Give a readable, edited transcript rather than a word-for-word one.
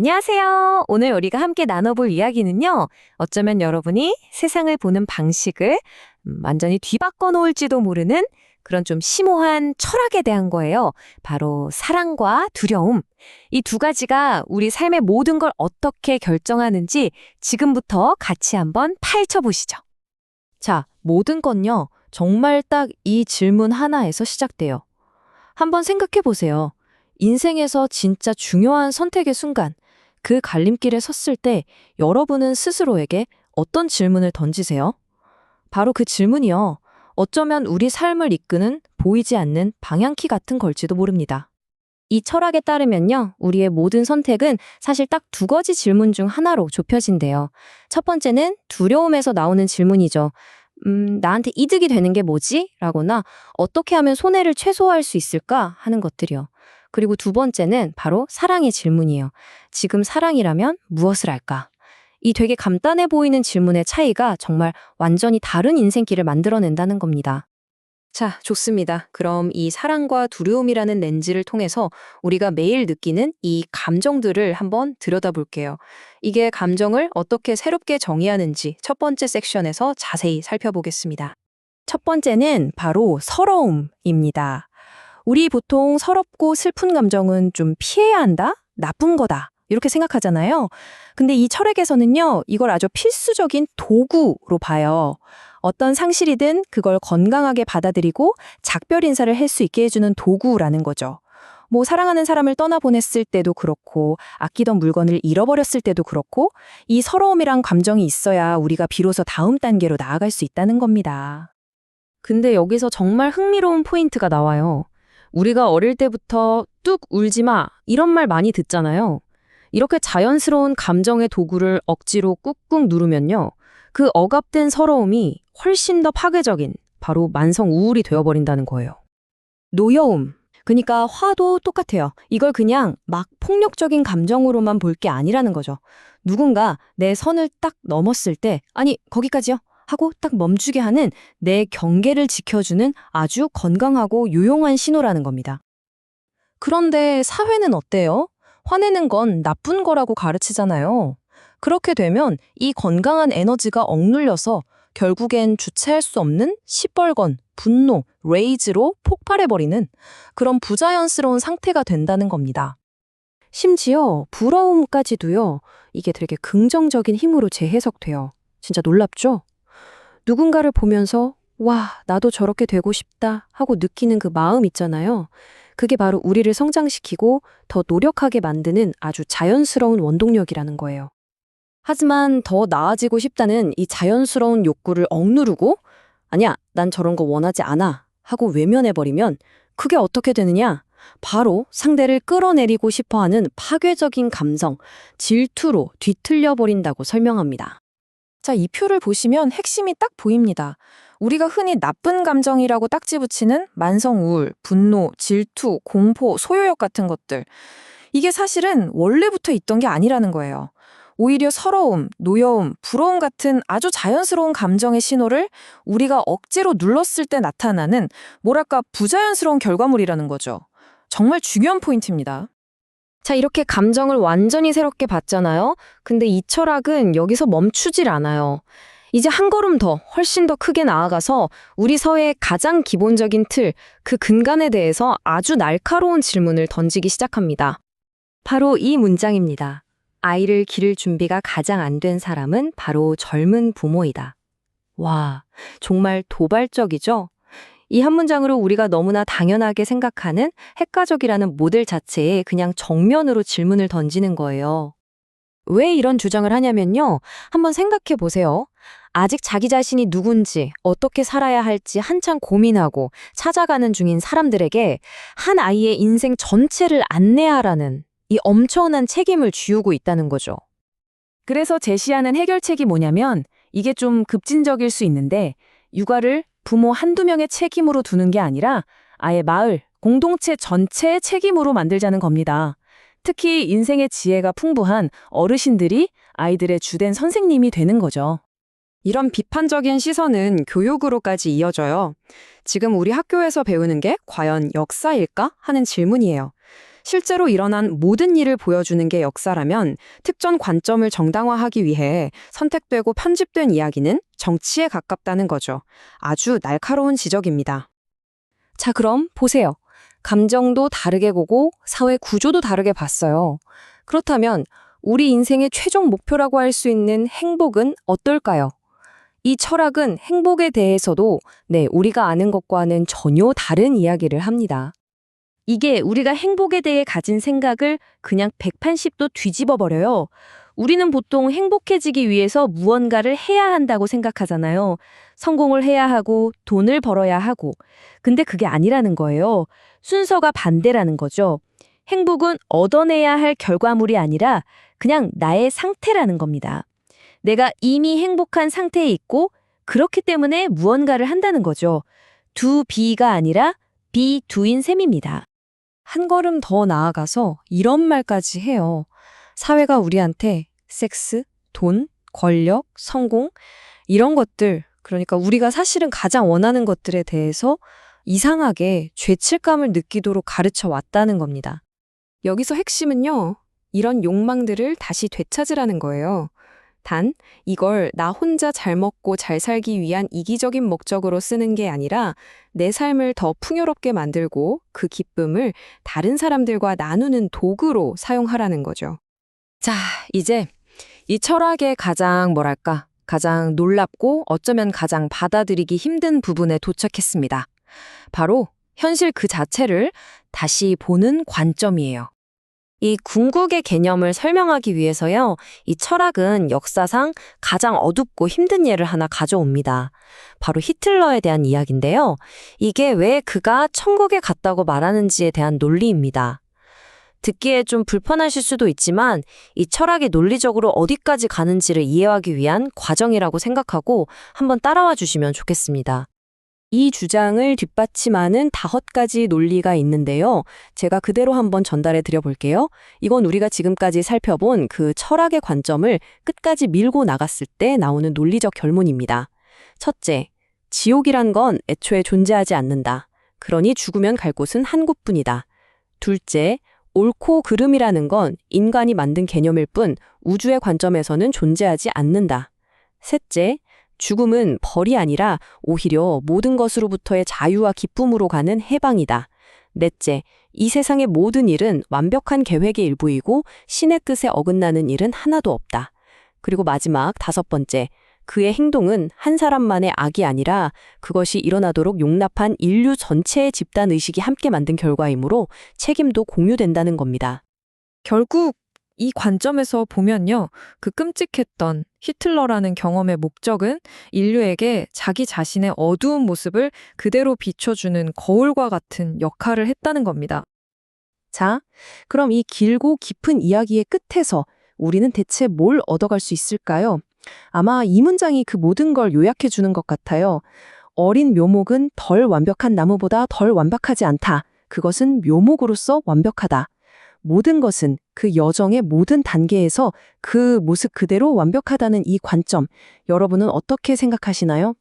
안녕하세요. 오늘 우리가 함께 나눠볼 이야기는요. 어쩌면 여러분이 세상을 보는 방식을 완전히 뒤바꿔 놓을지도 모르는 그런 좀 심오한 철학에 대한 거예요. 바로 사랑과 두려움. 이 두 가지가 우리 삶의 모든 걸 어떻게 결정하는지 지금부터 같이 한번 파헤쳐 보시죠. 자, 모든 건요, 정말 딱 이 질문 하나에서 시작돼요. 한번 생각해 보세요. 인생에서 진짜 중요한 선택의 순간, 그 갈림길에 섰을 때 여러분은 스스로에게 어떤 질문을 던지세요? 바로 그 질문이요. 어쩌면 우리 삶을 이끄는 보이지 않는 방향키 같은 걸지도 모릅니다. 이 철학에 따르면요, 우리의 모든 선택은 사실 딱 두 가지 질문 중 하나로 좁혀진대요. 첫 번째는 두려움에서 나오는 질문이죠. 나한테 이득이 되는 게 뭐지? 라거나 어떻게 하면 손해를 최소화할 수 있을까? 하는 것들이요. 그리고 두 번째는 바로 사랑의 질문이에요. 지금 사랑이라면 무엇을 할까? 이 되게 간단해 보이는 질문의 차이가 정말 완전히 다른 인생길을 만들어낸다는 겁니다. 자, 좋습니다. 그럼 이 사랑과 두려움이라는 렌즈를 통해서 우리가 매일 느끼는 이 감정들을 한번 들여다볼게요. 이게 감정을 어떻게 새롭게 정의하는지 첫 번째 섹션에서 자세히 살펴보겠습니다. 첫 번째는 바로 서러움입니다. 우리 보통 서럽고 슬픈 감정은 좀 피해야 한다? 나쁜 거다. 이렇게 생각하잖아요. 근데 이 철학에서는요, 이걸 아주 필수적인 도구로 봐요. 어떤 상실이든 그걸 건강하게 받아들이고 작별 인사를 할 수 있게 해주는 도구라는 거죠. 뭐 사랑하는 사람을 떠나보냈을 때도 그렇고 아끼던 물건을 잃어버렸을 때도 그렇고 이 서러움이란 감정이 있어야 우리가 비로소 다음 단계로 나아갈 수 있다는 겁니다. 근데 여기서 정말 흥미로운 포인트가 나와요. 우리가 어릴 때부터 뚝 울지 마 이런 말 많이 듣잖아요. 이렇게 자연스러운 감정의 도구를 억지로 꾹꾹 누르면요. 그 억압된 서러움이 훨씬 더 파괴적인 바로 만성 우울이 되어버린다는 거예요. 노여움. 그러니까 화도 똑같아요. 이걸 그냥 막 폭력적인 감정으로만 볼 게 아니라는 거죠. 누군가 내 선을 딱 넘었을 때 아니 거기까지요 하고 딱 멈추게 하는 내 경계를 지켜주는 아주 건강하고 유용한 신호라는 겁니다. 그런데 사회는 어때요? 화내는 건 나쁜 거라고 가르치잖아요. 그렇게 되면 이 건강한 에너지가 억눌려서 결국엔 주체할 수 없는 시뻘건, 분노, 레이즈로 폭발해버리는 그런 부자연스러운 상태가 된다는 겁니다. 심지어 부러움까지도요, 이게 되게 긍정적인 힘으로 재해석돼요. 진짜 놀랍죠? 누군가를 보면서 와, 나도 저렇게 되고 싶다 하고 느끼는 그 마음 있잖아요. 그게 바로 우리를 성장시키고 더 노력하게 만드는 아주 자연스러운 원동력이라는 거예요. 하지만 더 나아지고 싶다는 이 자연스러운 욕구를 억누르고 아니야, 난 저런 거 원하지 않아 하고 외면해버리면 그게 어떻게 되느냐? 바로 상대를 끌어내리고 싶어하는 파괴적인 감성, 질투로 뒤틀려버린다고 설명합니다. 자, 이 표를 보시면 핵심이 딱 보입니다. 우리가 흔히 나쁜 감정이라고 딱지 붙이는 만성 우울, 분노, 질투, 공포, 소요욕 같은 것들. 이게 사실은 원래부터 있던 게 아니라는 거예요. 오히려 서러움, 노여움, 부러움 같은 아주 자연스러운 감정의 신호를 우리가 억지로 눌렀을 때 나타나는 뭐랄까 부자연스러운 결과물이라는 거죠. 정말 중요한 포인트입니다. 자, 이렇게 감정을 완전히 새롭게 봤잖아요. 근데 이 철학은 여기서 멈추질 않아요. 이제 한 걸음 더, 훨씬 더 크게 나아가서 우리 사회의 가장 기본적인 틀, 그 근간에 대해서 아주 날카로운 질문을 던지기 시작합니다. 바로 이 문장입니다. 아이를 기를 준비가 가장 안 된 사람은 바로 젊은 부모이다. 와, 정말 도발적이죠? 이 한 문장으로 우리가 너무나 당연하게 생각하는 핵가족이라는 모델 자체에 그냥 정면으로 질문을 던지는 거예요. 왜 이런 주장을 하냐면요. 한번 생각해 보세요. 아직 자기 자신이 누군지, 어떻게 살아야 할지 한창 고민하고 찾아가는 중인 사람들에게 한 아이의 인생 전체를 안내하라는 이 엄청난 책임을 지우고 있다는 거죠. 그래서 제시하는 해결책이 뭐냐면 이게 좀 급진적일 수 있는데 육아를 부모 한두 명의 책임으로 두는 게 아니라 아예 마을, 공동체 전체의 책임으로 만들자는 겁니다. 특히 인생의 지혜가 풍부한 어르신들이 아이들의 주된 선생님이 되는 거죠. 이런 비판적인 시선은 교육으로까지 이어져요. 지금 우리 학교에서 배우는 게 과연 역사일까 하는 질문이에요. 실제로 일어난 모든 일을 보여주는 게 역사라면 특정 관점을 정당화하기 위해 선택되고 편집된 이야기는 정치에 가깝다는 거죠. 아주 날카로운 지적입니다. 자, 그럼 보세요. 감정도 다르게 보고 사회 구조도 다르게 봤어요. 그렇다면 우리 인생의 최종 목표라고 할 수 있는 행복은 어떨까요? 이 철학은 행복에 대해서도 우리가 아는 것과는 전혀 다른 이야기를 합니다. 이게 우리가 행복에 대해 가진 생각을 그냥 180도 뒤집어 버려요. 우리는 보통 행복해지기 위해서 무언가를 해야 한다고 생각하잖아요. 성공을 해야 하고 돈을 벌어야 하고. 근데 그게 아니라는 거예요. 순서가 반대라는 거죠. 행복은 얻어내야 할 결과물이 아니라 그냥 나의 상태라는 겁니다. 내가 이미 행복한 상태에 있고 그렇기 때문에 무언가를 한다는 거죠. 두 비가 아니라 비두인 셈입니다. 한 걸음 더 나아가서 이런 말까지 해요. 사회가 우리한테 섹스, 돈, 권력, 성공 이런 것들, 그러니까 우리가 사실은 가장 원하는 것들에 대해서 이상하게 죄책감을 느끼도록 가르쳐 왔다는 겁니다. 여기서 핵심은요, 이런 욕망들을 다시 되찾으라는 거예요. 단, 이걸 나 혼자 잘 먹고 잘 살기 위한 이기적인 목적으로 쓰는 게 아니라 내 삶을 더 풍요롭게 만들고 그 기쁨을 다른 사람들과 나누는 도구로 사용하라는 거죠. 자, 이제 이 철학의 가장 가장 놀랍고 어쩌면 가장 받아들이기 힘든 부분에 도착했습니다. 바로 현실 그 자체를 다시 보는 관점이에요. 이 궁극의 개념을 설명하기 위해서요, 이 철학은 역사상 가장 어둡고 힘든 예를 하나 가져옵니다. 바로 히틀러에 대한 이야기인데요. 이게 왜 그가 천국에 갔다고 말하는지에 대한 논리입니다. 듣기에 좀 불편하실 수도 있지만 이 철학이 논리적으로 어디까지 가는지를 이해하기 위한 과정이라고 생각하고 한번 따라와 주시면 좋겠습니다. 이 주장을 뒷받침하는 5가지 논리가 있는데요. 제가 그대로 한번 전달해 드려 볼게요. 이건 우리가 지금까지 살펴본 그 철학의 관점을 끝까지 밀고 나갔을 때 나오는 논리적 결론입니다. 첫째, 지옥이란 건 애초에 존재하지 않는다. 그러니 죽으면 갈 곳은 한 곳뿐이다. 둘째, 옳고 그름이라는 건 인간이 만든 개념일 뿐 우주의 관점에서는 존재하지 않는다. 셋째, 죽음은 벌이 아니라 오히려 모든 것으로부터의 자유와 기쁨으로 가는 해방이다. 넷째, 이 세상의 모든 일은 완벽한 계획의 일부이고 신의 뜻에 어긋나는 일은 하나도 없다. 그리고 마지막 5번째, 그의 행동은 한 사람만의 악이 아니라 그것이 일어나도록 용납한 인류 전체의 집단 의식이 함께 만든 결과이므로 책임도 공유된다는 겁니다. 결국 이 관점에서 보면요, 그 끔찍했던 히틀러라는 경험의 목적은 인류에게 자기 자신의 어두운 모습을 그대로 비춰주는 거울과 같은 역할을 했다는 겁니다. 자, 그럼 이 길고 깊은 이야기의 끝에서 우리는 대체 뭘 얻어갈 수 있을까요? 아마 이 문장이 그 모든 걸 요약해 주는 것 같아요. 어린 묘목은 덜 완벽한 나무보다 덜 완벽하지 않다. 그것은 묘목으로서 완벽하다. 모든 것은 그 여정의 모든 단계에서 그 모습 그대로 완벽하다는 이 관점, 여러분은 어떻게 생각하시나요?